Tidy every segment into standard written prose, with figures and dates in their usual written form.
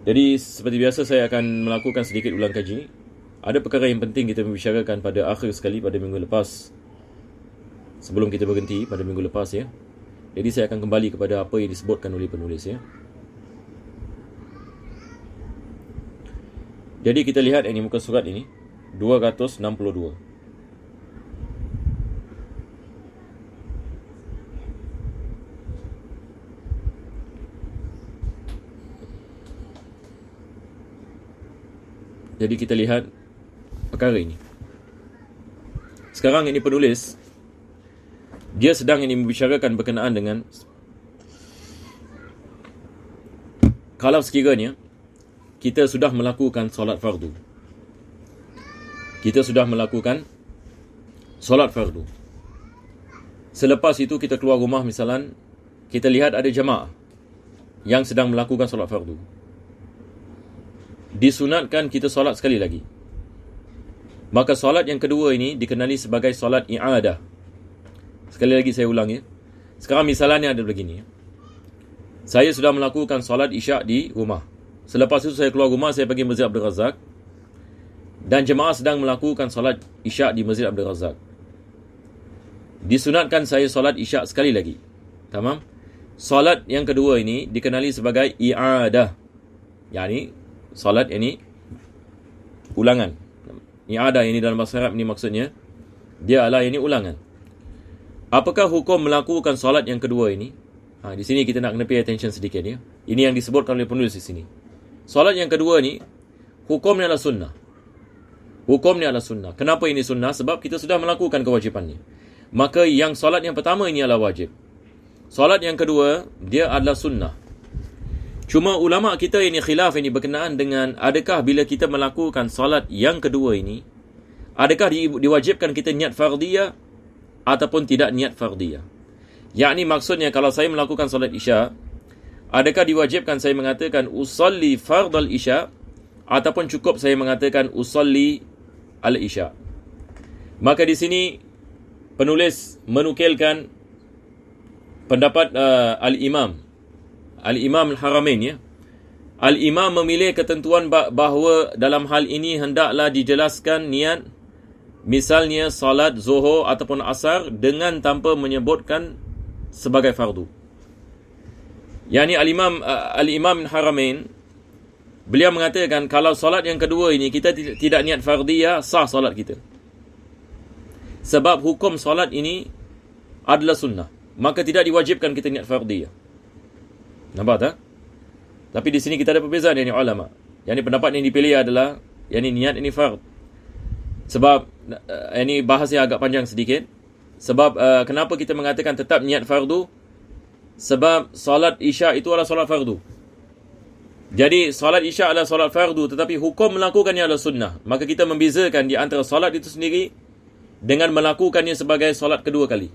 Jadi seperti biasa saya akan melakukan sedikit ulang kaji. Ada perkara yang penting kita membicarakan pada akhir sekali pada minggu lepas, sebelum kita berhenti pada minggu lepas ya. Jadi saya akan kembali kepada apa yang disebutkan oleh penulis ya. Jadi kita lihat ini muka surat ini 262. Jadi kita lihat perkara ini. Sekarang ini penulis, dia sedang ini membicarakan berkenaan dengan kalau sekiranya kita sudah melakukan solat fardu. Kita sudah melakukan solat fardu. Selepas itu kita keluar rumah misalan, kita lihat ada jemaah yang sedang melakukan solat fardu. Disunatkan kita solat sekali lagi. Maka solat yang kedua ini dikenali sebagai solat i'adah. Sekali lagi saya ulang ya. Sekarang misalnya ada begini ya. Saya sudah melakukan solat isyak di rumah. Selepas itu saya keluar rumah, saya pergi Masjid Abdul Razak. Dan jemaah sedang melakukan solat isyak di Masjid Abdul Razak. Disunatkan saya solat isyak sekali lagi. Tamam? Solat yang kedua ini dikenali sebagai i'adah. Yani solat ini ulangan. I'adah ini dalam bahasa Arab ini maksudnya dia adalah ini ulangan. Apakah hukum melakukan solat yang kedua ini? Di sini kita nak kena pay attention sedikit ya. Ini yang disebutkan oleh penulis di sini. Solat yang kedua ni hukumnya adalah sunnah. Hukumnya adalah sunnah. Kenapa ini sunnah? Sebab kita sudah melakukan kewajipannya. Maka yang solat yang pertama ini adalah wajib. Solat yang kedua dia adalah sunnah. Cuma ulama kita ini khilaf ini berkenaan dengan adakah bila kita melakukan solat yang kedua ini, adakah diwajibkan kita niat fardiyah ataupun tidak niat fardiyah. Yakni maksudnya kalau saya melakukan solat isya, adakah diwajibkan saya mengatakan usalli fardal isya ataupun cukup saya mengatakan usalli al isya. Maka di sini penulis menukilkan pendapat Al-Imam Al-Haramain ya. Al-Imam memilih ketentuan bahawa dalam hal ini hendaklah dijelaskan niat misalnya salat zuhur ataupun asar dengan tanpa menyebutkan sebagai fardu. Yani Al-Imam Al-Haramain beliau mengatakan kalau salat yang kedua ini kita tidak niat fardiyah, sah salat kita. Sebab hukum salat ini adalah sunnah. Maka tidak diwajibkan kita niat fardiyah. Nampak tak? Tapi di sini kita ada perbezaan dari ulama. Yang pendapat yang dipilih adalah yang niat ini fard. Sebab ini bahasnya agak panjang sedikit. Sebab kenapa kita mengatakan tetap niat fardu? Sebab solat isya itu adalah solat fardu. Jadi solat isya adalah solat fardu, tetapi hukum melakukannya adalah sunnah. Maka kita membezakan di antara solat itu sendiri dengan melakukannya sebagai solat kedua kali.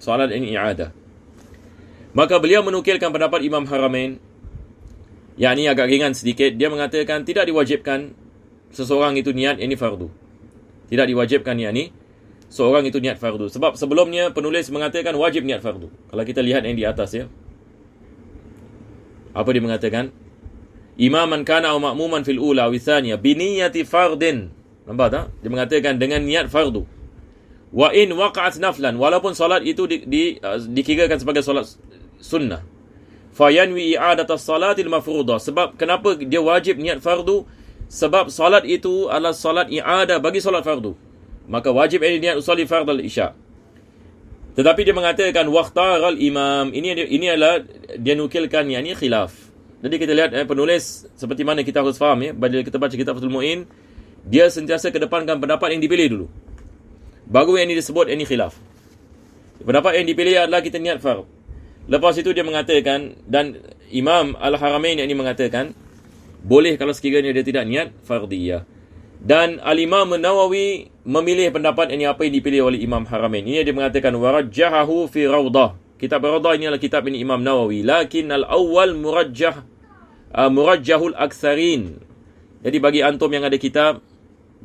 Solat ini i'adah. Maka beliau menukilkan pendapat Imam Haramain, yang ini agak ringan sedikit. Dia mengatakan tidak diwajibkan seseorang itu niat ini fardu. Tidak diwajibkan niat ini seorang itu niat fardu. Sebab sebelumnya penulis mengatakan wajib niat fardu. Kalau kita lihat yang di atas ya. Apa dia mengatakan? Imaman kana aw ma'muman fil ula wa tsaniyah bi niyyati fardin. Nampak tak? Dia mengatakan dengan niat fardu. Wa in waqa'at naflan, walaupun solat itu dikirakan sebagai solat sunnah. Fayanwi i'adatas salatil mafruḍah. Sebab kenapa dia wajib niat fardu? Sebab solat itu adalah solat i'adah bagi solat fardu. Maka wajib ini niat usalli fardal isya. Tetapi dia mengatakan waqtaral imam. Ini adalah dia nukilkan yang ini khilaf. Jadi kita lihat penulis seperti mana kita harus faham ya. Bila kita baca kitab Fathul Mu'in, dia sentiasa kedepankan pendapat yang dipilih dulu. Baru yang ini disebut ini khilaf. Pendapat yang dipilih adalah kita niat fard. Lepas itu dia mengatakan, dan Imam Al-Haramain yang ini mengatakan boleh kalau sekiranya dia tidak niat fardiyah. Dan Al-Imam Nawawi memilih pendapat ini apa yang dipilih oleh Imam Haramain. Ini dia mengatakan warajjahahu fi rawdah. Kitab Rawdah ini adalah kitab ini Imam Nawawi. Lakin al-awwal murajjahul aktsarin. Jadi bagi antum yang ada kitab,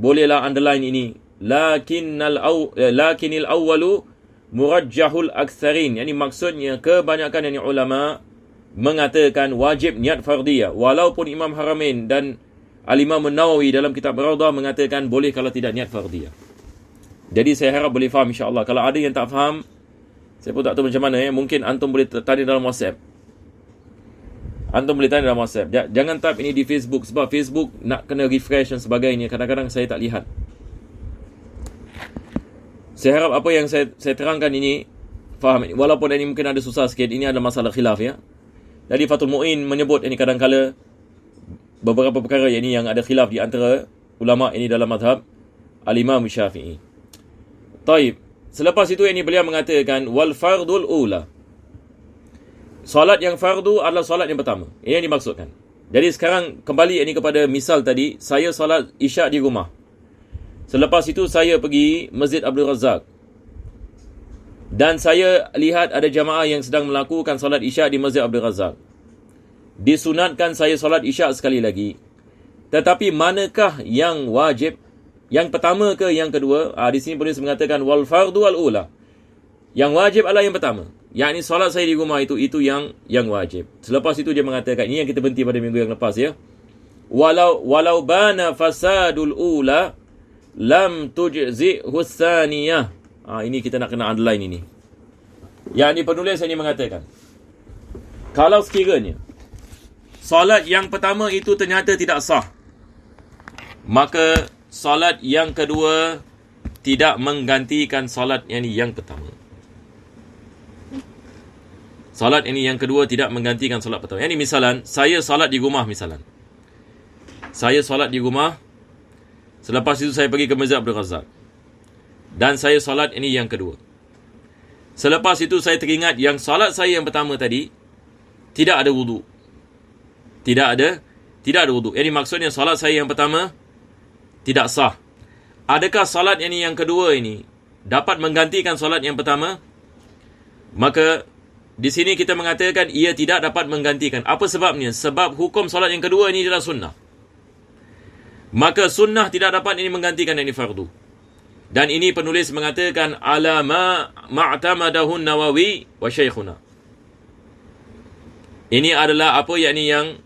bolehlah underline ini. Lakinil awwalu murajjahul aktsarin. Yani maksudnya kebanyakan yang ulama mengatakan wajib niat fardiyah. Walaupun Imam Haramain dan Al-Imam An-Nawawi dalam kitab Rawdah mengatakan boleh kalau tidak niat fardiyah. Jadi saya harap boleh faham insya-Allah. Kalau ada yang tak faham, saya pun tak tahu macam mana mungkin antum boleh tanya dalam WhatsApp. Antum boleh tanya dalam WhatsApp. Jangan type ini di Facebook sebab Facebook nak kena refresh dan sebagainya. Kadang-kadang saya tak lihat. Saya harap apa yang saya terangkan ini faham. Walaupun ini mungkin ada susah sikit, ini adalah masalah khilaf ya. Jadi Fathul Mu'in menyebut ini kadang-kala beberapa perkara yang ada khilaf di antara ulama ini dalam mazhab Al-Imam Syafi'i. Taib. Selepas itu ini beliau mengatakan wal fardul ula. Solat yang fardu adalah solat yang pertama. Ini yang dimaksudkan. Jadi sekarang kembali ini kepada misal tadi, saya solat Isyak di rumah. Selepas itu saya pergi Masjid Abdul Razak. Dan saya lihat ada jamaah yang sedang melakukan solat Isyak di Masjid Abdul Razak. Disunatkan saya solat Isyak sekali lagi. Tetapi manakah yang wajib? Yang pertama ke yang kedua? Di sini penulis mengatakan wal fardu wal ula. Yang wajib adalah yang pertama. Yakni solat saya di rumah itu yang wajib. Selepas itu dia mengatakan, ini yang kita berhenti pada minggu yang lepas ya. Walau bana fasadul ula lam tujzi husaniyah. Ini kita nak kena underline ini. Yakni penulis ini mengatakan, kalau sekiranya solat yang pertama itu ternyata tidak sah, maka solat yang kedua tidak menggantikan solat yang pertama. Solat ini yang kedua tidak menggantikan solat pertama. Ini misalan, saya solat di rumah misalan. Saya solat di rumah, selepas itu saya pergi ke Masjid Abdul Razak. Dan saya solat ini yang kedua. Selepas itu saya teringat yang solat saya yang pertama tadi tidak ada wudu. Tidak ada wudu. Ini maksudnya solat saya yang pertama tidak sah. Adakah solat ini yang kedua ini dapat menggantikan solat yang pertama? Maka di sini kita mengatakan ia tidak dapat menggantikan. Apa sebabnya? Sebab hukum solat yang kedua ini adalah sunnah. Maka sunnah tidak dapat ini menggantikan ini fardu. Dan ini penulis mengatakan ala ma'tamadahu Nawawi wa Syekhuna. Ini adalah apa yang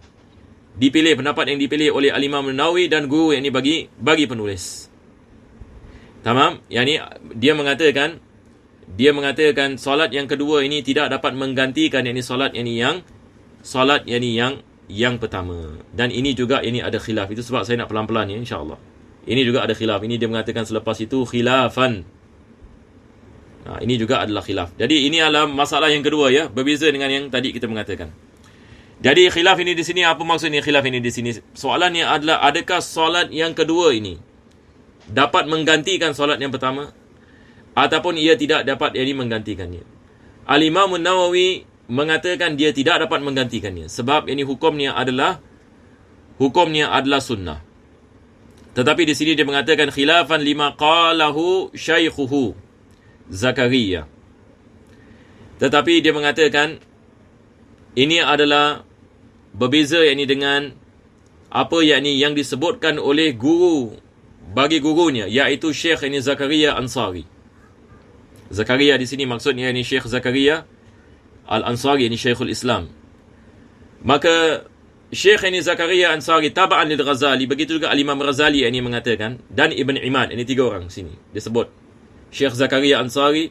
dipilih, pendapat yang dipilih oleh Al-Imam Nawawi dan guru yang ini bagi penulis. Tamam? Dia mengatakan solat yang kedua ini tidak dapat menggantikan solat yang pertama. Dan ini juga ada khilaf. Itu sebab saya nak pelan-pelan ya insya-Allah. Ini juga ada khilaf. Ini dia mengatakan selepas itu khilafan. Ini juga adalah khilaf. Jadi ini adalah masalah yang kedua ya, berbeza dengan yang tadi kita mengatakan. Jadi khilaf ini di sini, apa maksudnya khilaf ini di sini? Soalannya adalah adakah solat yang kedua ini dapat menggantikan solat yang pertama ataupun ia tidak dapat menggantikannya. Al-Imam An-Nawawi mengatakan dia tidak dapat menggantikannya sebab ini hukumnya adalah sunnah. Tetapi di sini dia mengatakan khilafan lima qalahu syaikhuhu Zakaria. Tetapi dia mengatakan ini adalah berbeza dengan apa yang disebutkan oleh guru bagi gurunya, iaitu Syekh Zakaria Ansari. Zakaria di sini maksudnya Syekh Zakaria Al-Ansari, Syekhul Islam. Maka Syekh Zakaria Ansari taba'an lil Ghazali, begitu juga Al-Imam Ghazali mengatakan, dan Ibn Imad. Ini tiga orang sini disebut. Syekh Zakaria Ansari,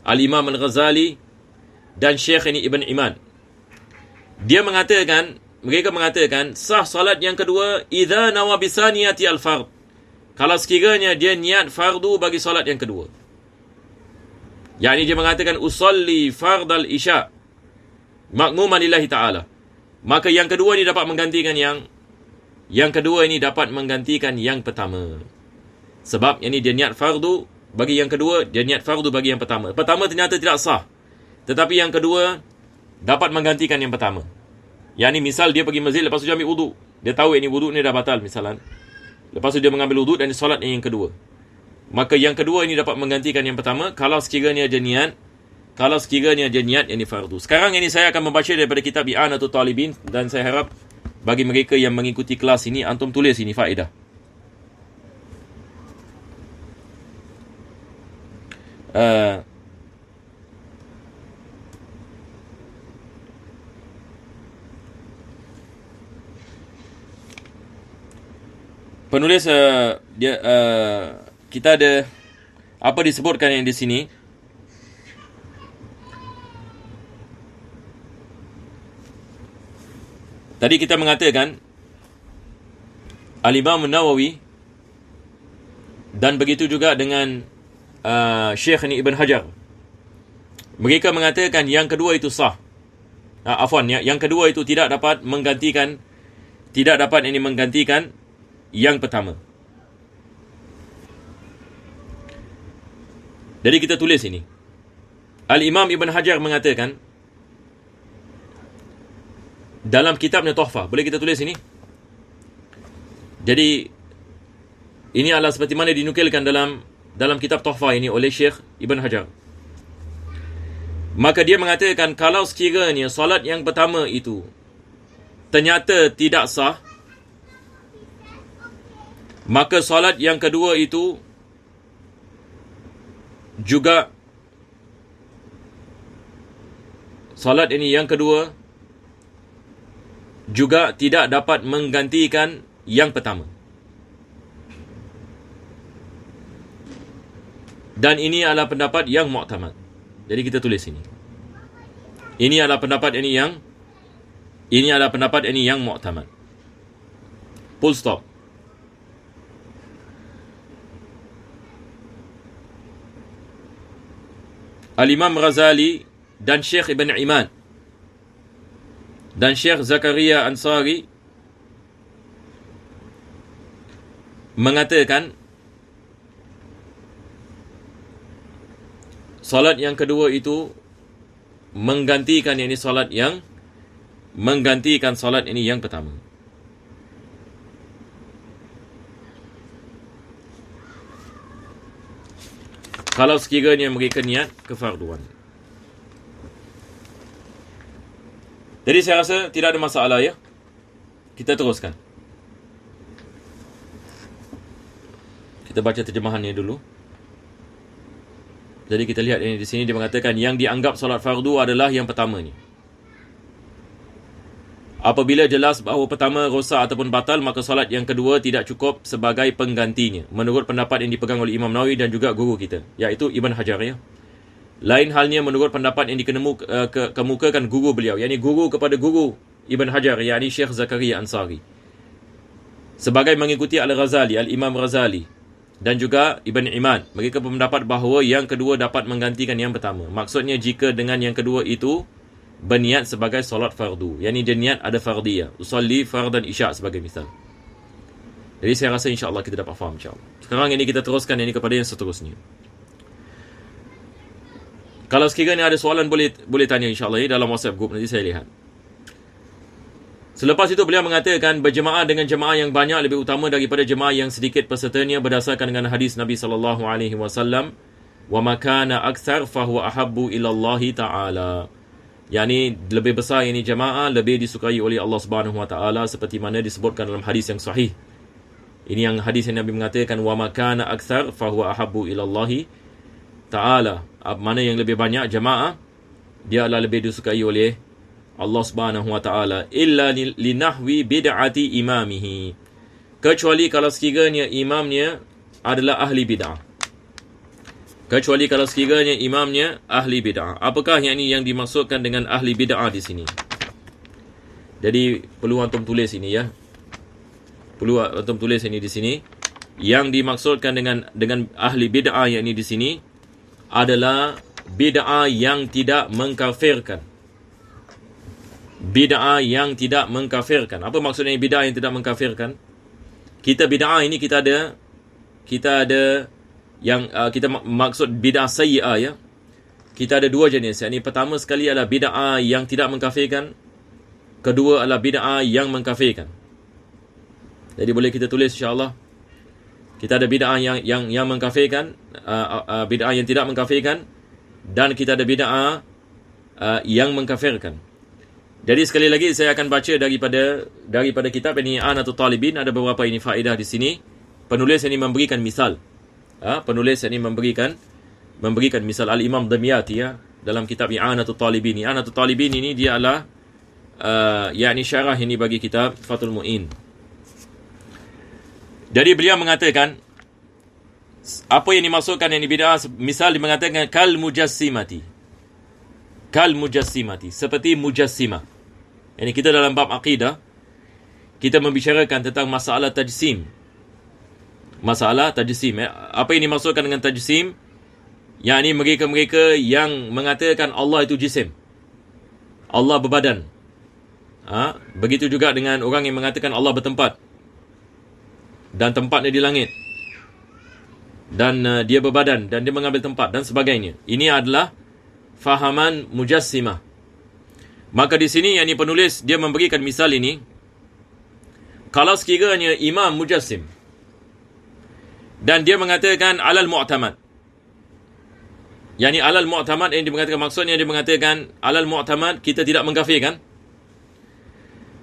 Al-Imam Al-Ghazali dan Syekh Ibn Imad. Mereka mengatakan sah salat yang kedua idza nawa bisaniyati al-fard. Kalau sekiranya dia niat fardu bagi salat yang kedua. Dia mengatakan usalli fardal isya makmuman lillahi ta'ala. Maka yang kedua ini dapat menggantikan yang kedua ini dapat menggantikan yang pertama. Sebab dia niat fardu bagi yang kedua, dia niat fardu bagi yang pertama. Pertama ternyata tidak sah. Tetapi yang kedua dapat menggantikan yang pertama. Misal dia pergi masjid, lepas tu dia ambil wudu. Dia tahu wudu ni dah batal misalan. Lepas tu dia mengambil wudu dan dia solat yang kedua. Maka yang kedua ini dapat menggantikan yang pertama kalau sekiranya dia niat fardu. Sekarang saya akan membaca daripada kitab I'anatul Talibin, dan saya harap bagi mereka yang mengikuti kelas ini antum tulis ini faedah. penulis kita ada apa disebutkan yang di sini. Tadi kita mengatakan Al-Imam Nawawi dan begitu juga dengan Syekh Ibn Hajar. Mereka mengatakan yang kedua itu sah. Yang kedua itu tidak dapat menggantikan yang pertama. Jadi kita tulis ini. Al-Imam Ibn Hajar mengatakan dalam kitabnya Tuhfah, boleh kita tulis ini? Jadi ini adalah seperti mana dinukilkan dalam kitab Tuhfah ini oleh Syekh Ibn Hajar. Maka dia mengatakan kalau sekiranya solat yang pertama itu ternyata tidak sah, maka solat yang kedua itu juga juga tidak dapat menggantikan yang pertama. Dan ini adalah pendapat yang mu'tamad. Jadi kita tulis ini. Ini adalah pendapat ini yang mu'tamad. Full stop. Al-Imam Ghazali dan Syekh Ibn Iman dan Syekh Zakaria Ansari mengatakan solat yang kedua itu menggantikan solat yang pertama. Kalau sekiranya mereka niat kefarduan. Jadi saya rasa tidak ada masalah ya. Kita teruskan. Kita baca terjemahannya dulu. Jadi kita lihat ini di sini dia mengatakan yang dianggap solat fardu adalah yang pertama ni. Apabila jelas bahawa pertama rosak ataupun batal, maka solat yang kedua tidak cukup sebagai penggantinya. Menurut pendapat yang dipegang oleh Imam Nawawi dan juga guru kita, iaitu Ibn Hajar ya. Lain halnya menurut pendapat yang dikemukakan guru beliau, yakni guru kepada guru Ibn Hajar, yakni Syekh Zakaria Ansari. Sebagai mengikuti Al-Ghazali, Al-Imam Ghazali dan juga Ibn Iman, mereka berpendapat bahawa yang kedua dapat menggantikan yang pertama. Maksudnya jika dengan yang kedua itu berniat sebagai solat fardu, yakni dia niat ada fardiyah, usalli fardan isya' sebagai misal. Jadi saya rasa insya-Allah kita dapat faham insya-Allah. Sekarang ini kita teruskan ini kepada yang seterusnya. Kalau sekiranya ada soalan boleh tanya insya-Allah dalam WhatsApp group, nanti saya lihat. Selepas itu beliau mengatakan berjemaah dengan jemaah yang banyak lebih utama daripada jemaah yang sedikit pesertanya berdasarkan dengan hadis Nabi sallallahu alaihi wasallam, wa ma kana aktsar fa huwa ahabbu ila Allah taala. Yani lebih besar ini jemaah lebih disukai oleh Allah Subhanahu wa taala seperti mana disebutkan dalam hadis yang sahih. Ini yang hadis yang Nabi mengatakan wa ma kana aktsar fa huwa ahabbu ila Allah taala. Mana yang lebih banyak jemaah, dia adalah lebih disukai oleh Allah Subhanahu wa taala, illa linahwi bid'ati imamihi, kecuali kalau sekiranya imamnya adalah ahli bid'ah. Apakah yang ini yang dimaksudkan dengan ahli bid'ah di sini? Jadi perlu antum tulis ini ya. Di sini. Yang dimaksudkan dengan ahli bid'ah yang ini di sini adalah bid'ah yang tidak mengkafirkan. Apa maksudnya bid'ah yang tidak mengkafirkan? Kita bid'ah ini kita ada yang kita maksud bid'ah sayyi'ah ya. Kita ada dua jenis. Yang pertama sekali adalah bid'ah yang tidak mengkafirkan. Kedua adalah bid'ah yang mengkafirkan. Jadi boleh kita tulis insya-Allah. Kita ada bid'ah yang mengkafirkan, bid'ah yang tidak mengkafirkan, dan kita ada bid'ah yang mengkafirkan. Jadi sekali lagi saya akan baca daripada kitab ini I'anatul Talibin. Ada beberapa ini faedah di sini. Penulis ini memberikan misal. Memberikan misal Al-Imam Damyati ya dalam kitab I'anatul Talibin. I'anatul Talibin ini dia adalah yakni syarah ini bagi kitab Fathul Mu'in. Jadi beliau mengatakan, apa yang dimaksudkan yang bid'ah, misal dia mengatakan kal mujassimati. Kal mujassimati, seperti mujassimah. Ini kita dalam bab akidah, kita membicarakan tentang masalah tajsim. Masalah tajsim. Apa yang dimaksudkan dengan tajsim? Yang ini mereka-mereka yang mengatakan Allah itu jisim. Allah berbadan. Begitu juga dengan orang yang mengatakan Allah bertempat. Dan tempatnya di langit. Dan dia berbadan. Dan dia mengambil tempat. Dan sebagainya. Ini adalah fahaman mujassimah. Maka di sini yang penulis dia memberikan misal ini. Kalau sekiranya imam mujassim. Dan dia mengatakan alal mu'tamad. Yang ini alal mu'tamad yang dia mengatakan, maksudnya dia mengatakan alal mu'tamad kita tidak mengkafirkan.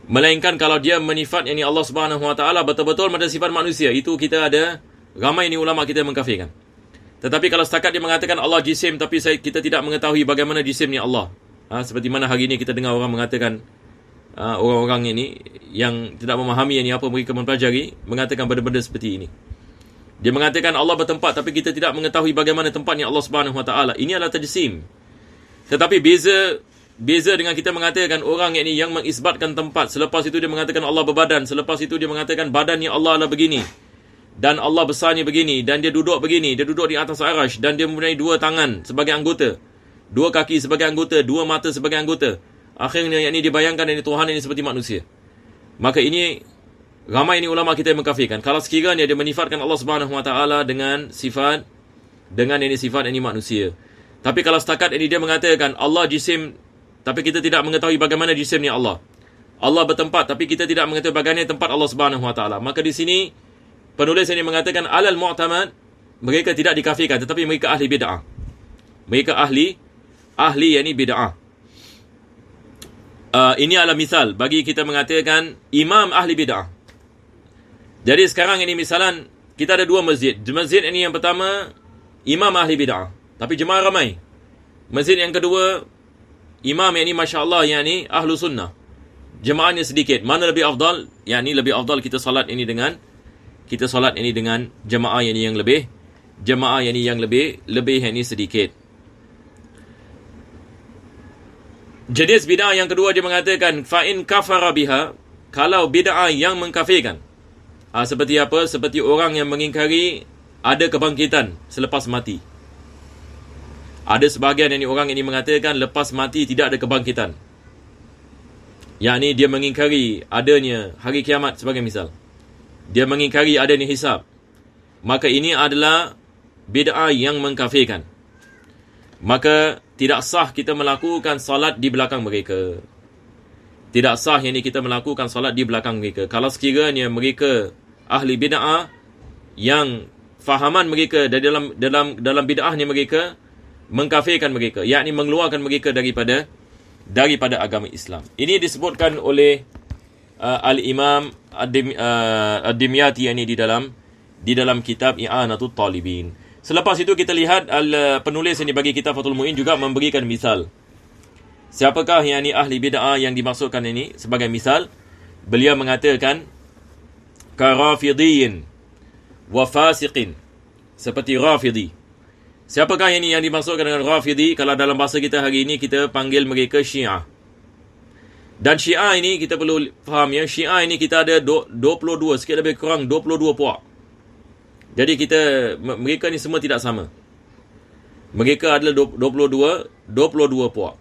Melainkan kalau dia menifat yang Allah Subhanahu Wa Taala betul-betul pada sifat manusia, itu kita ada ramai ini ulama kita mengkafirkan. Tetapi kalau setakat dia mengatakan Allah jisim, tapi kita tidak mengetahui bagaimana jisim ni Allah. Seperti mana hari ini kita dengar orang mengatakan, orang-orang ini yang tidak memahami yang apa mereka mempelajari, mengatakan benda-benda seperti ini. Dia mengatakan Allah bertempat, tapi kita tidak mengetahui bagaimana tempatnya Allah Subhanahu Wa Taala. Ini adalah tajsim. Tetapi beza dengan kita mengatakan orang yang mengisbatkan tempat, selepas itu dia mengatakan Allah berbadan, selepas itu dia mengatakan badannya Allah adalah begini, dan Allah besarnya begini, dan dia duduk begini, dia duduk di atas arash, dan dia mempunyai 2 tangan sebagai anggota, 2 kaki sebagai anggota, 2 mata sebagai anggota. Akhirnya yang ini dibayangkan ini Tuhan ini seperti manusia. Maka ini ramai ini ulama kita yang mengkafirkan. Kalau sekiranya dia menifatkan Allah Subhanahu Wa Taala dengan sifat ini manusia. Tapi kalau setakat ini dia mengatakan Allah jisim, tapi kita tidak mengetahui bagaimana jisimnya Allah. Allah bertempat, tapi kita tidak mengetahui bagaimana tempat Allah Subhanahu Wa Taala. Maka di sini penulis ini mengatakan alal mu'tamad, mereka tidak dikafirkan, tetapi mereka ahli bid'ah. Mereka ahli yang ini bid'ah. Ini adalah misal bagi kita mengatakan imam ahli bid'ah. Jadi sekarang ini misalan kita ada 2 masjid. Masjid ini yang pertama imam ahli bid'ah, tapi jemaah ramai. Masjid yang kedua imam yang ini masya-Allah yang ini ahlu sunnah. Jemaahnya sedikit. Mana lebih afdal? Yang ini lebih afdal kita solat ini dengan jemaah yang ini yang lebih, jemaah yang ini yang lebih yang ini sedikit. Jenis bid'ah yang kedua dia mengatakan fa in kafara biha, kalau bid'ah yang mengkafirkan. Seperti apa? Seperti orang yang mengingkari ada kebangkitan selepas mati. Ada sebahagian yang orang ini mengatakan lepas mati tidak ada kebangkitan. Yang ini dia mengingkari adanya hari kiamat sebagai misal. Dia mengingkari adanya hisab. Maka ini adalah bid'ah yang mengkafirkan. Maka tidak sah kita melakukan salat di belakang mereka. Tidak sah yang ini kita melakukan salat di belakang mereka. Kalau sekiranya mereka ahli bid'ah yang fahaman mereka dalam bid'ahnya mereka mengkafirkan mereka, yakni mengeluarkan mereka daripada agama Islam. Ini disebutkan oleh Al-Imam Ad-Dimyati ini di dalam kitab I'anatul Talibin. Selepas itu kita lihat penulis ini bagi kitab Fathul Mu'in juga memberikan misal. Siapakah yang ini ahli bid'ah yang dimaksudkan ini sebagai misal? Beliau mengatakan karafidhiyin wa fasiqin, seperti rafidhi. Siapakah ini yang dimaksudkan dengan rafidhi? Kalau dalam bahasa kita hari ini kita panggil mereka Syiah. Dan Syiah ini kita perlu faham ya, Syiah ini kita ada 22, sikit lebih kurang 22 puak. Jadi mereka ni semua tidak sama. Mereka adalah 22 puak.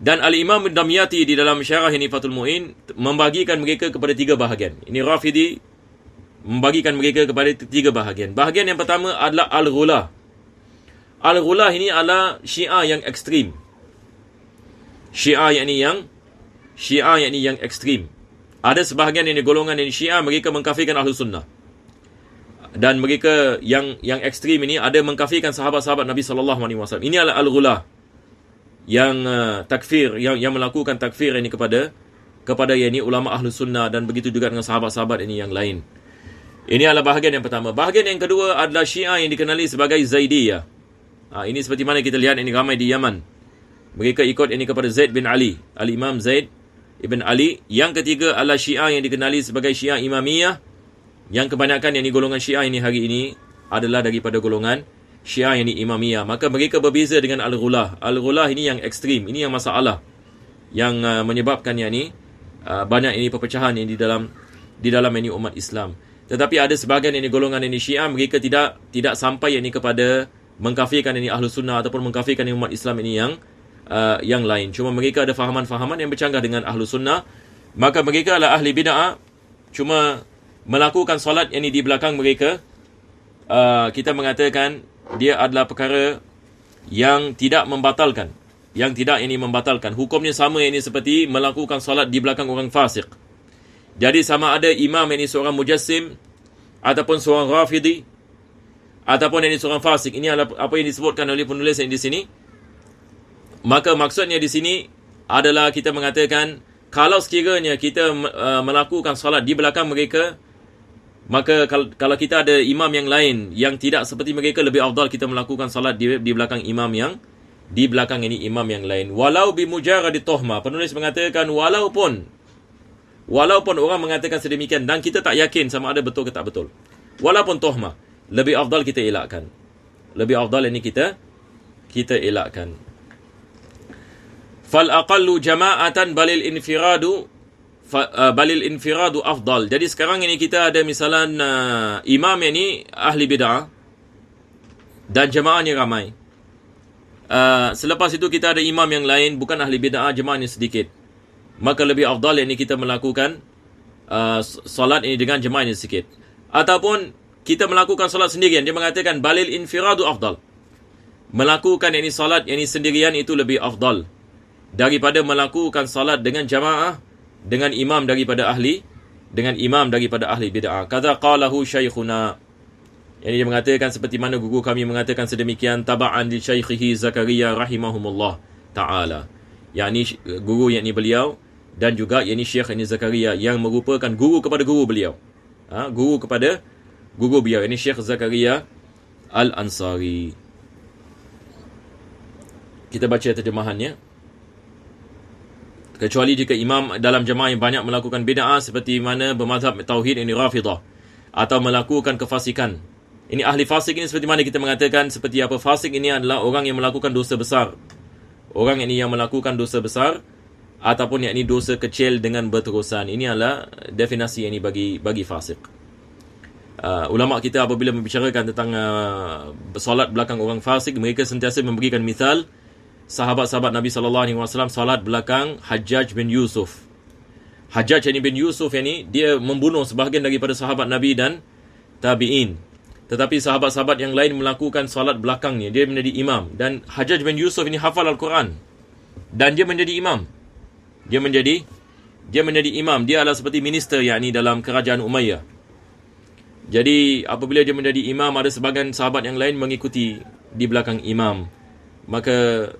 Dan Al-Imam Ad-Damyati di dalam syarah ini Fathul Mu'in membagikan mereka kepada 3 bahagian. Ini Rafidhi membagikan mereka kepada 3 bahagian. Bahagian yang pertama adalah Al-Ghulah. Al-Ghulah ini adalah Syiah yang ekstrim. Syiah yang ini yang ekstrim. Ada sebahagian ini golongan ini Syiah mereka mengkafirkan Ahlus Sunnah. Dan mereka yang ekstrim ini ada mengkafirkan sahabat-sahabat Nabi SAW. Ini adalah Al-Ghulah yang takfir, yang melakukan takfir ini kepada yang ini ulama Ahlus Sunnah, dan begitu juga dengan sahabat-sahabat ini yang lain. Ini adalah bahagian yang pertama. Bahagian yang kedua adalah Syiah yang dikenali sebagai Zaidiyah. Ini seperti mana kita lihat ini ramai di Yaman. Mereka ikut ini kepada Zaid bin Ali, Al-Imam Zaid ibn Ali. Yang ketiga adalah Syiah yang dikenali sebagai Syiah Imamiyah. Yang kebanyakan yang golongan Syiah ini hari ini adalah daripada golongan Syiah yang Imamiyah. Maka mereka berbeza dengan Al-Ghulah. Al-Ghulah ini yang ekstrim, ini yang masalah yang menyebabkan yang ini banyak ini perpecahan yang di dalam ini umat Islam. Tetapi ada sebahagian ini golongan ini Syiah, mereka tidak sampai ini kepada mengkafirkan ini Ahlus Sunnah ataupun mengkafirkan ini umat Islam ini yang lain. Cuma mereka ada fahaman-fahaman yang bercanggah dengan Ahlus Sunnah. Maka mereka adalah ahli bid'ah, cuma melakukan solat yang di belakang mereka, kita mengatakan dia adalah perkara yang tidak membatalkan. Yang tidak ini membatalkan. Hukumnya sama ini seperti melakukan solat di belakang orang fasik. Jadi sama ada imam ini seorang mujassim ataupun seorang rafidi ataupun ini seorang fasik. Ini adalah apa yang disebutkan oleh penulis yang di sini. Maka maksudnya di sini adalah kita mengatakan kalau sekiranya kita melakukan solat di belakang mereka, maka kalau kita ada imam yang lain yang tidak seperti mereka, lebih afdal kita melakukan solat di belakang imam yang di belakang ini imam yang lain. Walau bimujarrad tuhmah. Penulis mengatakan walaupun orang mengatakan sedemikian dan kita tak yakin sama ada betul ke tak betul. Walaupun tuhmah, lebih afdal kita elakkan. Lebih afdal ini kita elakkan. Fal aqallu jama'atan balil infiradu afdal. Jadi sekarang ini kita ada misalan imam ini ahli bid'ah dan jemaahnya ramai. Selepas itu kita ada imam yang lain bukan ahli bid'ah, jemaahnya sedikit. Maka lebih afdal ini kita melakukan solat ini dengan jemaahnya sedikit. Ataupun kita melakukan solat sendirian. Dia mengatakan balil infiradu afdal. Melakukan ini solat ini sendirian itu lebih afdal daripada melakukan salat dengan jamaah dengan imam daripada ahli bid'ah. Kata qalahu syaikhuna. Yang dia mengatakan seperti mana guru kami mengatakan sedemikian, taba'an li syaikhihi Zakaria rahimahumullah ta'ala. Yakni guru yakni beliau dan juga yakni Syekh ini Zakaria yang merupakan guru kepada guru beliau. Guru kepada guru beliau, ini Syekh Zakaria Al-Ansari. Kita baca terjemahannya. Kecuali jika imam dalam jemaah yang banyak melakukan bid'ah seperti mana bermazhab tauhid ini Rafidah atau melakukan kefasikan. Ini ahli fasik ini seperti mana kita mengatakan seperti apa fasik ini adalah orang yang melakukan dosa besar. Orang ini yang melakukan dosa besar ataupun yakni dosa kecil dengan berterusan. Ini adalah definisi ini bagi fasik. Ulama kita apabila membicarakan tentang solat belakang orang fasik, mereka sentiasa memberikan misal sahabat-sahabat Nabi SAW salat belakang Hajjaj bin Yusuf. Hajjaj bin Yusuf ini dia membunuh sebahagian daripada sahabat Nabi dan tabi'in. Tetapi sahabat-sahabat yang lain melakukan salat belakangnya, dia menjadi imam. Dan Hajjaj bin Yusuf ini hafal Al-Quran dan dia menjadi imam. Dia menjadi imam. Dia adalah seperti minister yakni dalam kerajaan Umayyah. Jadi apabila dia menjadi imam, ada sebahagian sahabat yang lain mengikuti di belakang imam. Maka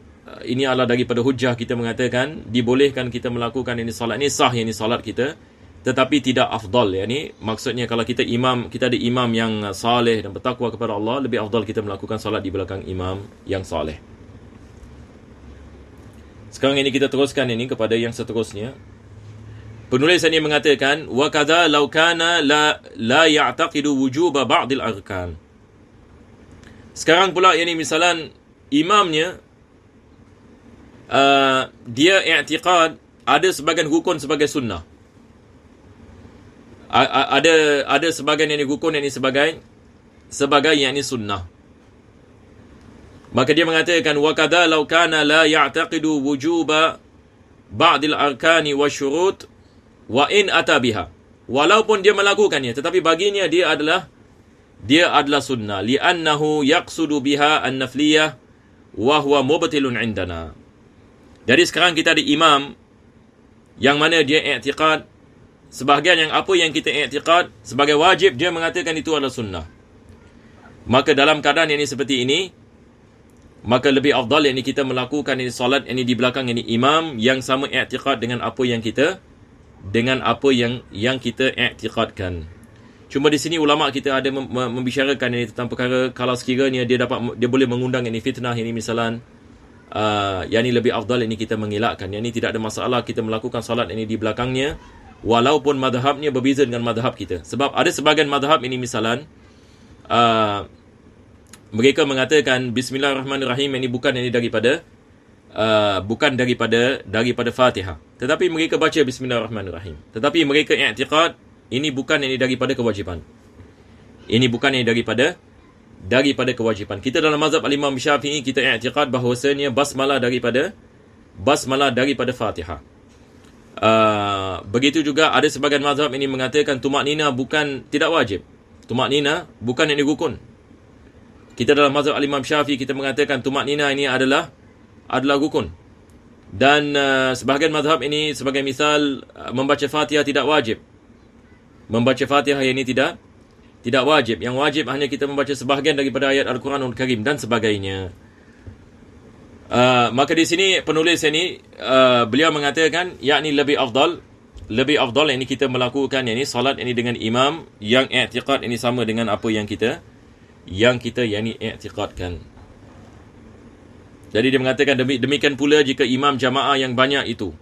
ini adalah daripada hujah kita mengatakan dibolehkan kita melakukan ini salat ini sah ini salat kita, tetapi tidak afdal. Yani maksudnya kalau kita ada imam yang saleh dan bertakwa kepada Allah, lebih afdal kita melakukan salat di belakang imam yang saleh. Sekarang ini kita teruskan ini kepada yang seterusnya. Penulis ini mengatakan wa kadza law kana la ya'taqidu wujuba ba'd al-arkan. Sekarang pula ini misalan imamnya dia i'tiqad ada sebagian rukun sebagai sunnah. Ada sebagian yang rukun yang sebagai yang sunnah. Maka dia mengatakan wa kadza law kana la ya'taqidu wujuba ba'd al-arkani wasyurut wa in ata biha. Walaupun dia melakukannya, tetapi baginya dia adalah sunnah li'annahu yaqsudu biha an-nafliyah wa huwa mubtilun indana. Jadi sekarang kita ada imam yang mana dia i'tiqad sebahagian yang apa yang kita i'tiqad sebagai wajib, dia mengatakan itu adalah sunnah. Maka dalam keadaan ini seperti ini, maka lebih afdal ini kita melakukan ini solat ini di belakang ini imam yang sama i'tiqad dengan apa yang kita i'tiqadkan. Cuma di sini ulama kita ada membicarakan ini tentang perkara kalau sekiranya dia boleh mengundang ini fitnah ini misalan yang ini lebih afdal ini kita mengelakkan. Yang ini tidak ada masalah kita melakukan salat ini di belakangnya walaupun madhabnya berbeza dengan madhab kita. Sebab ada sebahagian madhab ini misalan mereka mengatakan Bismillahirrahmanirrahim ini bukan daripada Fatihah, tetapi mereka baca Bismillahirrahmanirrahim. Tetapi mereka i'tiqad ini bukan ini daripada kewajipan. Ini bukan ini daripada kewajipan. Kita dalam mazhab al-Imam Syafi'i kita i'tiqad bahawasanya basmalah daripada Fatihah. Begitu juga ada sebahagian mazhab ini mengatakan tumaknina tidak wajib. Tumaknina bukan ini rukun. Kita dalam mazhab al-Imam Syafi'i kita mengatakan tumaknina ini adalah rukun. Dan sebahagian mazhab ini sebagai misal membaca Fatihah tidak wajib. Membaca Fatihah ini tidak wajib. Yang wajib hanya kita membaca sebahagian daripada ayat Al-Quranul Karim dan sebagainya. Maka di sini penulis ini beliau mengatakan yakni lebih afdal ini kita melakukan ini salat ini dengan imam yang i'tiqad ini sama dengan apa yang kita yakni i'tiqadkan. Jadi dia mengatakan demikian pula jika imam jamaah yang banyak itu.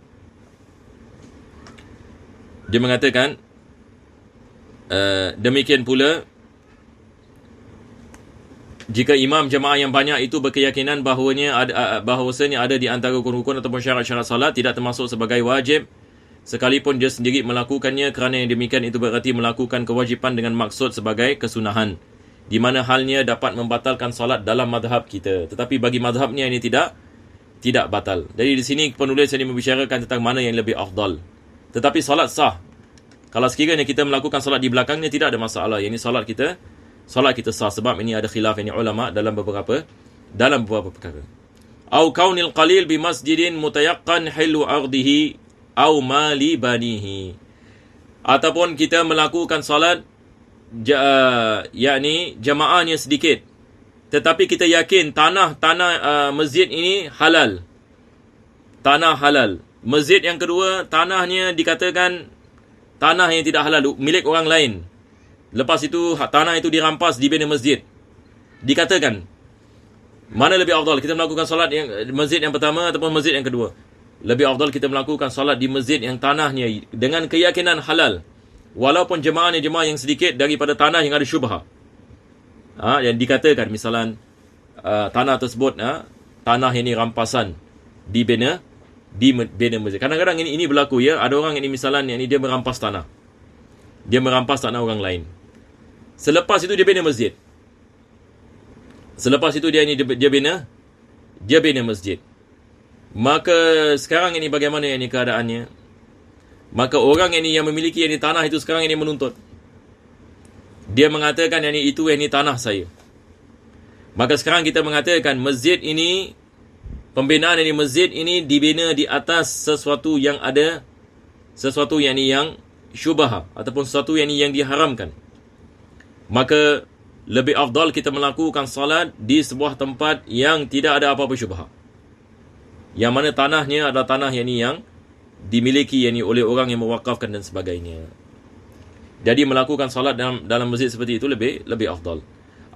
Dia mengatakan demikian pula jika imam jamaah yang banyak itu berkeyakinan bahawasanya ada di antara rukun ataupun syarat-syarat salat tidak termasuk sebagai wajib, sekalipun dia sendiri melakukannya, kerana yang demikian itu berarti melakukan kewajipan dengan maksud sebagai kesunahan, di mana halnya dapat membatalkan salat dalam madhab kita. Tetapi bagi madhabnya ini tidak batal. Jadi di sini penulis ini membicarakan tentang mana yang lebih afdal. Tetapi salat sah. Kalau sekiranya kita melakukan salat di belakangnya tidak ada masalah. Yang ini salat kita sah, sebab ini ada khilaf ini ulama dalam beberapa perkara. Au kaunil qalil bi masjidin mutayaqqan hilu ardihi au mali banihi. Ataupun kita melakukan salat yakni jamaahnya sedikit, tetapi kita yakin tanah masjid ini halal. Tanah halal. Masjid yang kedua tanahnya dikatakan tanah yang tidak halal, milik orang lain. Lepas itu tanah itu dirampas, dibina masjid. Dikatakan mana lebih afdal, kita melakukan solat yang masjid yang pertama ataupun masjid yang kedua? Lebih afdal kita melakukan solat di masjid yang tanahnya dengan keyakinan halal, walaupun jemaah yang sedikit daripada tanah yang ada syubhah. Yang dikatakan misalan tanah tersebut tanah ini rampasan dibina masjid. Kadang-kadang ini berlaku ya, ada orang ini misalan yang ini dia merampas tanah. Dia merampas tanah orang lain. Selepas itu dia bina masjid. Selepas itu dia bina masjid. Maka sekarang ini bagaimana ini keadaannya? Maka orang ini yang memiliki ini tanah itu sekarang ini menuntut. Dia mengatakan ini tanah saya. Maka sekarang kita mengatakan masjid ini, pembinaan ini masjid ini dibina di atas sesuatu yang syubhah ataupun sesuatu yang diharamkan. Maka lebih afdal kita melakukan salat di sebuah tempat yang tidak ada apa-apa syubhah, yang mana tanahnya adalah tanah yang dimiliki oleh orang yang mewakafkan dan sebagainya. Jadi melakukan salat dalam masjid seperti itu lebih afdal.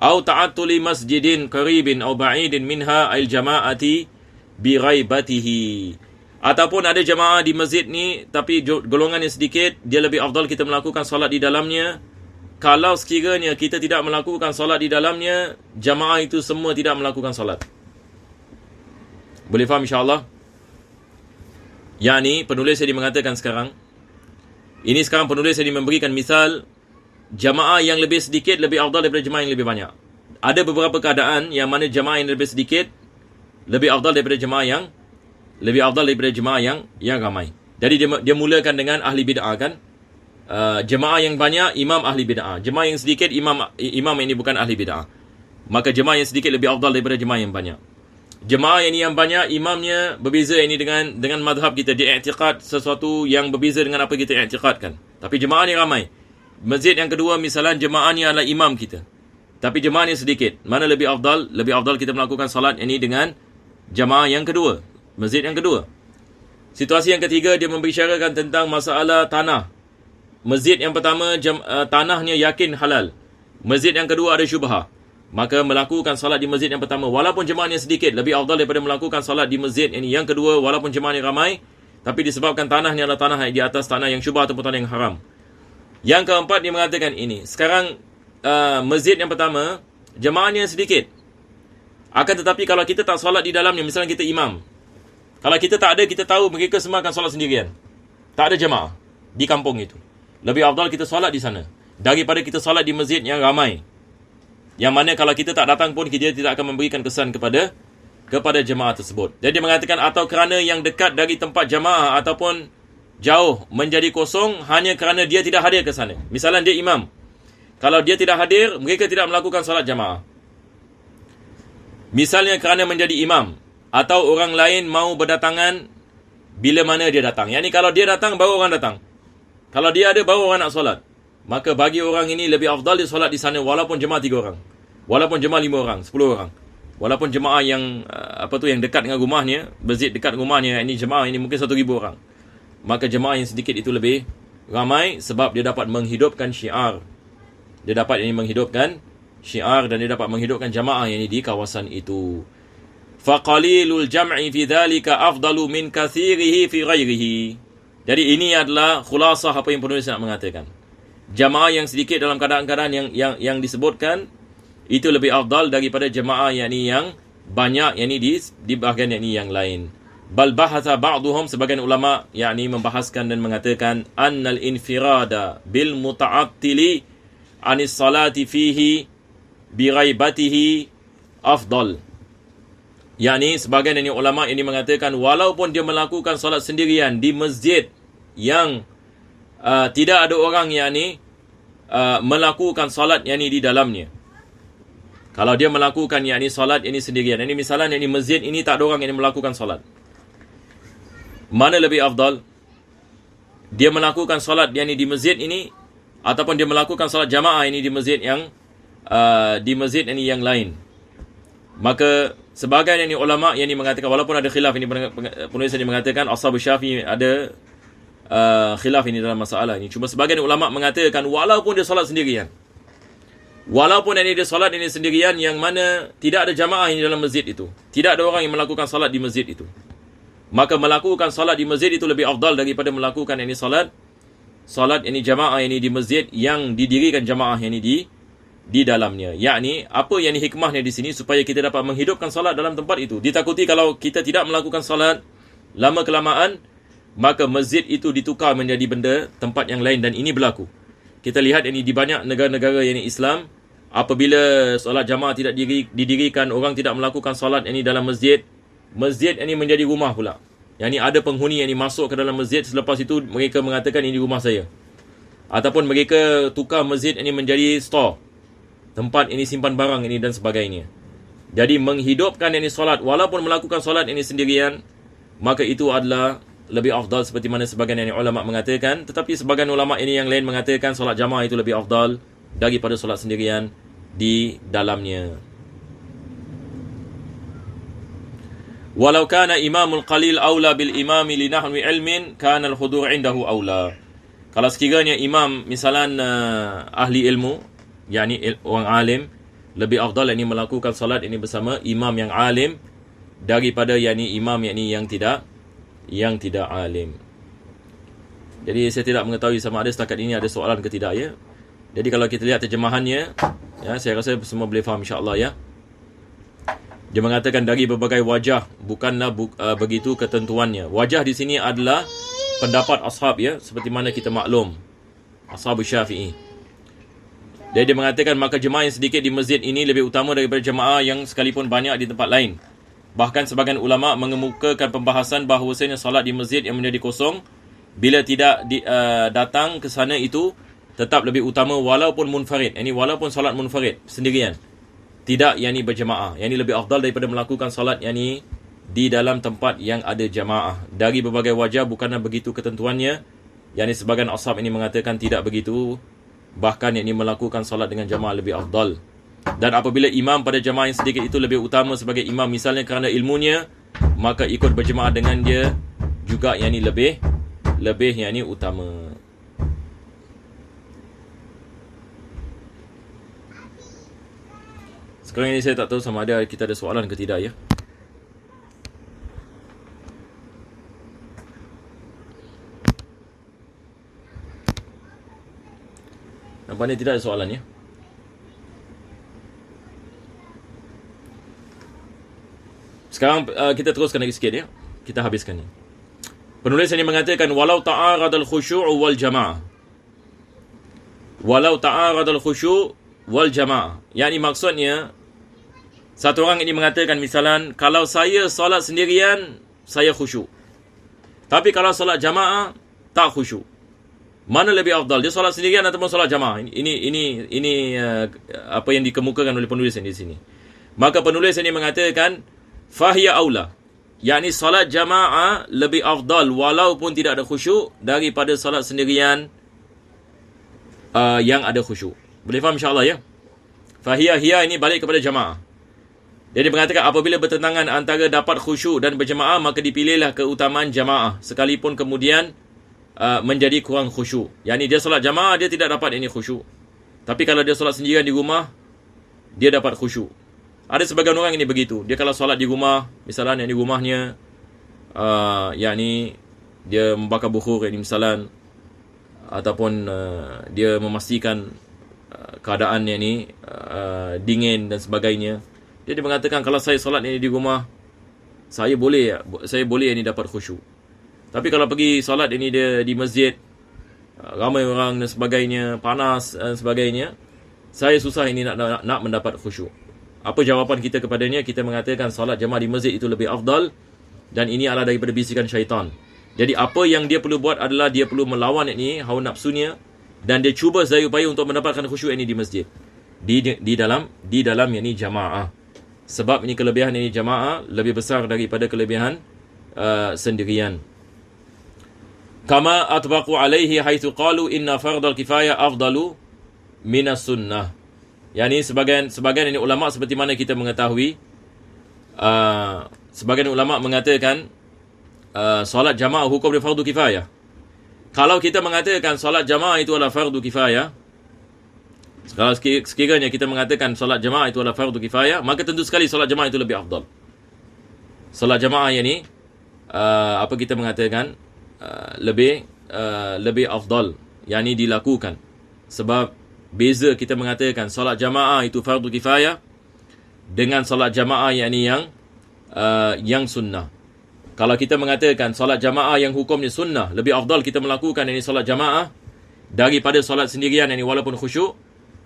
Au ta'attuli masjidin qaribin au ba'idin minha al jama'ati bi ghaibatihi. Ataupun ada jemaah di masjid ni tapi golongannya sedikit, dia lebih afdal kita melakukan solat di dalamnya. Kalau sekiranya kita tidak melakukan solat di dalamnya, jemaah itu semua tidak melakukan solat. Boleh faham insya-Allah? Yani penulis yang mengatakan sekarang, ini sekarang penulis yang memberikan misal jemaah yang lebih sedikit lebih afdal daripada jemaah yang lebih banyak. Ada beberapa keadaan yang mana jemaah yang lebih sedikit lebih afdal daripada jemaah yang ramai. Jadi dia mulakan dengan ahli bid'ah kan. Jemaah yang banyak imam ahli bid'ah, jemaah yang sedikit imam ini bukan ahli bid'ah. Maka jemaah yang sedikit lebih afdal daripada jemaah yang banyak. Jemaah yang banyak imamnya berbeza ini dengan mazhab kita, dia i'tiqad sesuatu yang berbeza dengan apa kita i'tiqadkan. Tapi jemaah ni ramai. Masjid yang kedua misalan jemaahnya adalah imam kita, tapi jemaahnya sedikit. Mana lebih afdal? Lebih afdal kita melakukan salat ini dengan jemaah yang kedua, masjid yang kedua. Situasi yang ketiga, dia membicarakan tentang masalah tanah. Masjid yang pertama tanahnya yakin halal. Masjid yang kedua ada syubhah. Maka melakukan salat di masjid yang pertama walaupun jemaahnya sedikit lebih afdal daripada melakukan salat di masjid yang kedua walaupun jemaahnya ramai, Tapi disebabkan tanah ni adalah tanah di atas tanah yang syubhah ataupun tanah yang haram. Yang keempat, dia mengatakan ini. Sekarang, masjid yang pertama, jemaahnya sedikit. Akan tetapi kalau kita tak solat di dalamnya, misalnya kita imam. Kalau kita tak ada, kita tahu mereka semua akan solat sendirian. Tak ada jemaah di kampung itu. Lebih afdal kita solat di sana daripada kita solat di masjid yang ramai. Yang mana kalau kita tak datang pun, dia tidak akan memberikan kesan kepada jemaah tersebut. Jadi dia mengatakan, atau kerana yang dekat dari tempat jemaah ataupun jauh menjadi kosong hanya kerana dia tidak hadir ke sana. Misalnya dia imam. Kalau dia tidak hadir, mereka tidak melakukan solat jemaah. Misalnya kerana menjadi imam, atau orang lain mau berdatangan bila mana dia datang. Yang ni kalau dia datang, baru orang datang. Kalau dia ada, baru orang nak solat. Maka bagi orang ini lebih afdal dia solat di sana walaupun jemaah 3 orang. Walaupun jemaah 5 orang, 10 orang. Walaupun jemaah yang yang dekat dengan rumahnya, masjid dekat rumahnya, ini jemaah ini mungkin 1,000 orang. Maka jemaah yang sedikit itu lebih ramai sebab dia dapat menghidupkan syiar. Dia dapat menghidupkan syiar dan dia dapat menghidupkan jemaah yang di kawasan itu. Faqalilul jam'i fi dhalika afdalu min kathirihi fi ghairihi. Jadi ini adalah khulasah apa yang penulis nak mengatakan. Jemaah yang sedikit dalam keadaan-keadaan yang disebutkan itu lebih afdal daripada jemaah yang banyak di bahagian yang lain. Bal bahatha ba'duhum, sebagian ulama membahaskan dan mengatakan annal infirada bil muta'attili anis salati fihi bi ghaibatihi afdal. Sebagian ulama ini mengatakan walaupun dia melakukan solat sendirian di masjid yang tidak ada orang melakukan solat di dalamnya. Kalau dia melakukan solat sendirian. Misalnya masjid ini tak ada orang yang melakukan solat. Mana lebih afdal? Dia melakukan solat di masjid ini ataupun dia melakukan solat jamaah di masjid yang yang lain. Maka sebagian ulama mengatakan walaupun ada khilaf penulis ini mengatakan ashab Syafi'i ada khilaf dalam masalah ini. Cuma sebagian ulama mengatakan walaupun dia solat sendirian. Walaupun dia solat sendirian yang mana tidak ada jamaah dalam masjid itu. Tidak ada orang yang melakukan solat di masjid itu. Maka melakukan solat di masjid itu lebih afdal daripada melakukan solat jamaah di masjid yang didirikan jamaah di dalamnya. Apa hikmahnya di sini supaya kita dapat menghidupkan solat dalam tempat itu. Ditakuti kalau kita tidak melakukan solat lama kelamaan, maka masjid itu ditukar menjadi benda tempat yang lain, dan ini berlaku. Kita lihat di banyak negara-negara Islam, apabila solat jamaah tidak didirikan, orang tidak melakukan solat dalam masjid, masjid menjadi rumah pula. Ada penghuni masuk ke dalam masjid, selepas itu mereka mengatakan ini rumah saya. Ataupun mereka tukar masjid menjadi store, tempat simpan barang dan sebagainya. Jadi menghidupkan solat walaupun melakukan solat sendirian, maka itu adalah lebih afdal seperti mana sebagian ulama mengatakan. Tetapi sebagian ulama yang lain mengatakan solat jamaah itu lebih afdal daripada solat sendirian di dalamnya. Walau kana imamul qalil aula bil imami li nahwi ilmin, kana al hudur indahu aula. Kalau sekiranya imam misalnya ahli ilmu, orang alim, lebih afdal melakukan solat bersama imam yang alim daripada imam yang tidak alim. Jadi saya tidak mengetahui sama ada setakat ini ada soalan ke tidak ya. Jadi kalau kita lihat terjemahannya, saya rasa semua boleh faham insya-Allah ya. Dia mengatakan dari berbagai wajah, bukanlah begitu ketentuannya. Wajah di sini adalah pendapat ashab ya, seperti mana kita maklum, ashab Syafi'i. Dia mengatakan maka jemaah yang sedikit di masjid ini lebih utama daripada jemaah yang sekalipun banyak di tempat lain. Bahkan sebagian ulama mengemukakan pembahasan bahawasanya solat di masjid yang menjadi kosong bila tidak datang ke sana itu tetap lebih utama walaupun munfarid. Walaupun solat munfarid sendirian. Tidak berjemaah. Lebih afdal daripada melakukan solat di dalam tempat yang ada jemaah. Dari berbagai wajah bukanlah begitu ketentuannya. Sebagian ashab mengatakan tidak begitu. Bahkan melakukan solat dengan jemaah lebih afdal. Dan apabila imam pada jemaah yang sedikit itu lebih utama sebagai imam, misalnya kerana ilmunya, maka ikut berjemaah dengan dia juga lebih utama. Sekarang ini saya tak tahu sama ada kita ada soalan ke tidak ya. Nampaknya tidak ada soalan ya. Sekarang kita teruskan lagi sikit ya. Kita habiskan ni. Penulis ini mengatakan walau ta'aradal khusyu' wal jama'ah. Walau ta'aradal khusyu' wal jama'ah. Yang ini maksudnya satu orang ini mengatakan misalan kalau saya solat sendirian saya khusyuk. Tapi kalau solat jamaah tak khusyuk. Mana lebih afdal? Dia solat sendirian ataupun solat jamaah? Ini apa yang dikemukakan oleh penulis di sini. Maka penulis ini mengatakan fahiya aula. Yakni solat jamaah lebih afdal walaupun tidak ada khusyuk daripada solat sendirian yang ada khusyuk. Boleh faham insya-Allah ya? Fahiya ini balik kepada jamaah. Jadi mengatakan apabila bertentangan antara dapat khusyuk dan berjamaah maka dipilihlah keutamaan jamaah sekalipun kemudian menjadi kurang khusyuk. Yakni dia solat jamaah dia tidak dapat ini khusyuk. Tapi kalau dia solat sendirian di rumah dia dapat khusyuk. Ada sebagian orang ini begitu. Dia kalau solat di rumah, misalnya yang di rumahnya yakni dia membakar bukhur ini misalnya ataupun dia memastikan keadaan yang ni dingin dan sebagainya. Dia mengatakan kalau saya solat ini di rumah saya boleh ini dapat khusyuk. Tapi kalau pergi solat ini dia di masjid ramai orang dan sebagainya, panas dan sebagainya, saya susah ini nak mendapat khusyuk. Apa jawapan kita kepadanya? Kita mengatakan solat jamaah di masjid itu lebih afdal dan ini adalah daripada bisikan syaitan. Jadi apa yang dia perlu buat adalah dia perlu melawan ini hawa nafsunya dan dia cuba sedaya upaya untuk mendapatkan khusyuk ini di masjid. Di dalam yakni jamaah. Sebab ini kelebihan ini jamaah lebih besar daripada kelebihan sendirian. Kama atbaqu alaihi haitsu qalu inna fardal kifayah afdalu minas sunnah. Yani sebagian ini ulama seperti mana kita mengetahui sebagian ulama mengatakan solat jamaah hukum dia fardu kifayah. Kalau kita mengatakan solat jamaah itu adalah fardu kifayah, kalau sekiranya kita mengatakan solat jamaah itu adalah fardu kifayah, maka tentu sekali solat jamaah itu lebih afdal. Solat jamaah ini apa kita mengatakan lebih afdal, yakni dilakukan. Sebab beza kita mengatakan solat jamaah itu fardu kifayah dengan solat jamaah yakni yang sunnah. Kalau kita mengatakan solat jamaah yang hukumnya sunnah, lebih afdal kita melakukan ini solat jamaah daripada solat sendirian ini walaupun khusyuk.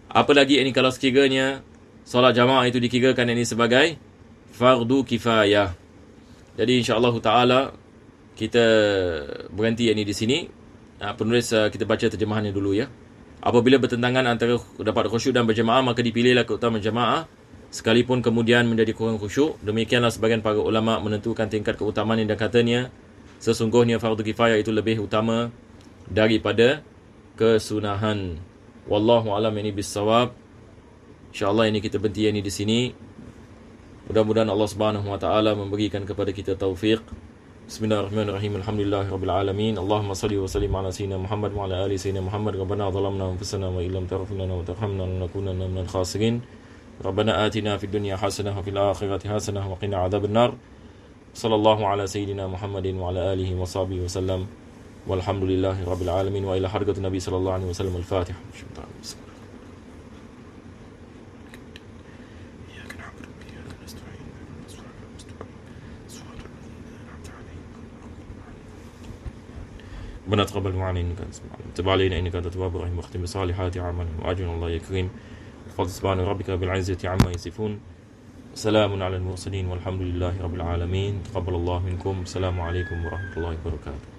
Apalagi ini kalau sekiranya solat jamaah itu dikirakan ini sebagai fardu kifayah. Jadi insya-Allah taala kita berhenti ini di sini. Penulis kita baca terjemahannya dulu ya. Apabila bertentangan antara dapat khusyuk dan berjamaah maka dipilihlah keutamaan jamaah sekalipun kemudian menjadi kurang khusyuk. Demikianlah sebagian para ulama menentukan tingkat keutamaan dan katanya sesungguhnya fardu kifayah itu lebih utama daripada kesunahan. Wallahu a'lam ini bis-shawab. Insya-Allah ini kita berhenti ini di sini. Mudah-mudahan Allah Subhanahu wa taala memberikan kepada kita taufik. Bismillahirrahmanirrahim. Alhamdulillahirabbil alamin. Allahumma shalli wa sallim ala sayyidina Muhammad wa ala ali sayyidina Muhammad. Rabbana zalamna anfusana wa illam taghfir lana wa tarhamna lanakunanna minal khasirin. Rabbana atina fid dunya hasanah wa fil akhirati hasanah wa qina adzabannar. Sallallahu ala sayyidina Muhammadin wa ala alihi wa sahbihi wa sallam. Walhamdulillahirabbil alamin wa ila hadratin Nabi sallallahu alaihi wasallam. Al-Fatihah. ربنا تقبل معنا انك انت السميع العليم تب علينا انك انت التواب الرحيم واختم بصالحات اعمالنا واجرنا الله يا كريم فضل سبحان ربك بالعزة عما يصفون سلام على المرسلين والحمد لله رب العالمين تقبل الله منكم السلام عليكم ورحمة الله وبركاته.